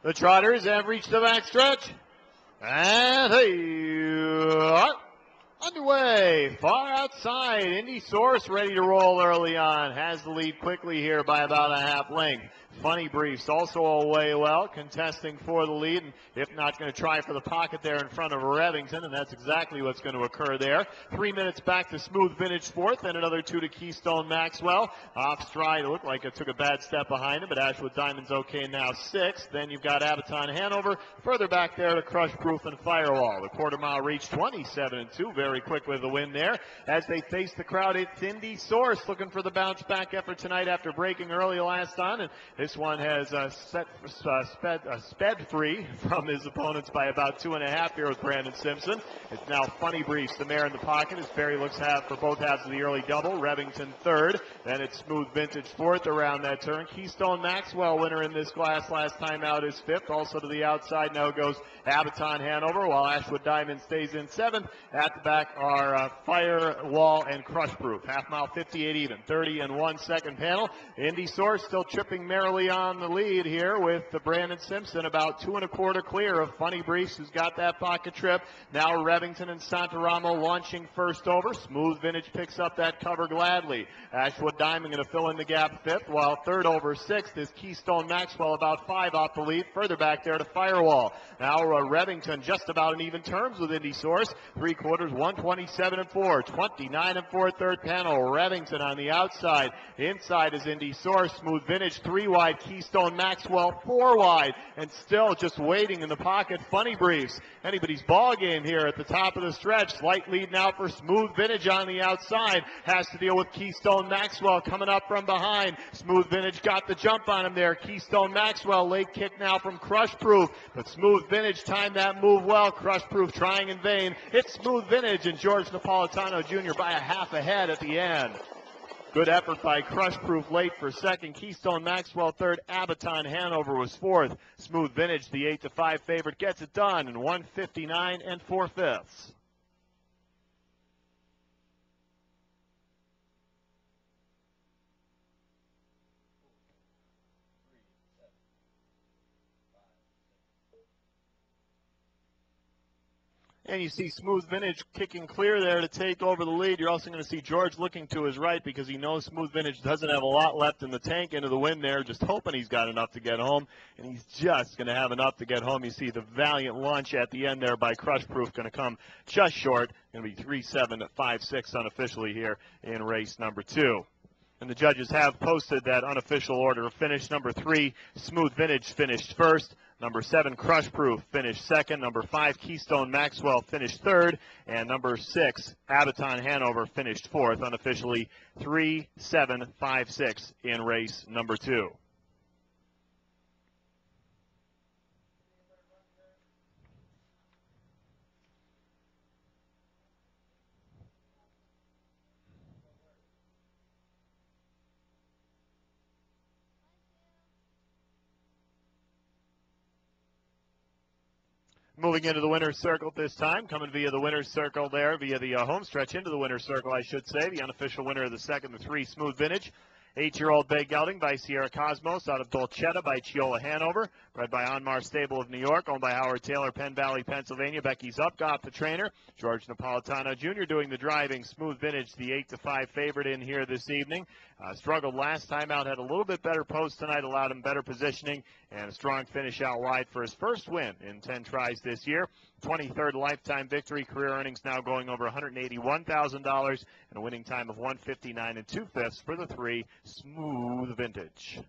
The Trotters have reached the backstretch. And they are underway. Far outside. Indy Source ready to roll early on. Has the lead quickly here by about a half length. Funny Briefs also away well, contesting for the lead, and if not, going to try for the pocket there in front of Revington, and that's exactly what's going to occur there. 3 minutes back to Smooth Vintage fourth, and another 2 to Keystone Maxwell. Off stride, it looked like it took a bad step behind him, but Ashwood Diamond's okay now, sixth. Then you've got Abaton Hanover, further back there to Crush Proof and Firewall. The quarter mile reach 27-2, very quick with the win there. As they face the crowd, it's Indy Source looking for the bounce back effort tonight after breaking early last on, and this one has sped free from his opponents by about 2.5 here with Brandon Simpson. It's now Funny Briefs, the mare in the pocket, as Barry looks for both halves of the early double. Revington third, then it's Smooth Vintage fourth around that turn. Keystone Maxwell, winner in this class last time out, is fifth. Also to the outside now goes Abaton Hanover, while Ashwood Diamond stays in seventh. At the back are Firewall and Crush Proof. Half mile 58 even, 30 and 1 second panel. Indy Source still tripping merrily on the lead here with the Brandon Simpson about 2 1/4 clear of Funny Briefs, who's got that pocket trip. Now Revington and Santaramo launching first over. Smooth Vintage picks up that cover gladly. Ashwood Diamond going to fill in the gap fifth, while third over sixth is Keystone Maxwell, about 5 off the lead. Further back there to Firewall. Now Revington just about in even terms with Indy Source. 3/4, 127 and 4, 29 and 4 third panel. Revington on the outside. Inside is Indy Source. Smooth Vintage 3 wide. Keystone Maxwell 4 wide, and still just waiting in the pocket. Funny Briefs, anybody's ball game here at the top of the stretch. Slight lead now for Smooth Vintage on the outside. Has to deal with Keystone Maxwell coming up from behind. Smooth Vintage got the jump on him there. Keystone Maxwell, late kick now from Crush Proof, but Smooth Vintage timed that move well. Crush Proof trying in vain. It's Smooth Vintage and George Napolitano Jr. by a half ahead at the end. Good effort by Crush Proof late for second. Keystone Maxwell third. Abaton Hanover was fourth. Smooth Vintage, the 8-5 favorite, gets it done in 1:59 and 4/5. And you see Smooth Vintage kicking clear there to take over the lead. You're also going to see George looking to his right because he knows Smooth Vintage doesn't have a lot left in the tank into the wind there, just hoping he's got enough to get home, and he's just going to have enough to get home. You see the valiant launch at the end there by Crush Proof going to come just short. Going to be 3-7 at 5-6 unofficially here in race number 2. And the judges have posted that unofficial order of finish. Number 3, Smooth Vintage finished first. Number 7, Crush Proof finished second. Number 5, Keystone Maxwell finished third. And number 6, Abaton Hanover finished fourth. Unofficially 3-7, 5-6 in race number 2. Moving into the winner's circle this time, coming via the winner's circle there, via the home stretch into the winner's circle, I should say. The unofficial winner of the second, the 3, Smooth Vintage. 8-year-old bay gelding by Sierra Cosmos out of Dolcetta by Chiola Hanover. Bred by Onmar Stable of New York, owned by Howard Taylor, Penn Valley, Pennsylvania. Becky's Upgott, the trainer. George Napolitano Jr. doing the driving. Smooth Vintage, the 8-5 favorite in here this evening. Struggled last time out, had a little bit better post tonight, allowed him better positioning, and a strong finish out wide for his first win in 10 tries this year. 23rd lifetime victory, career earnings now going over $181,000, and a winning time of 1:59 and 2/5 for the 3, Smooth Vintage.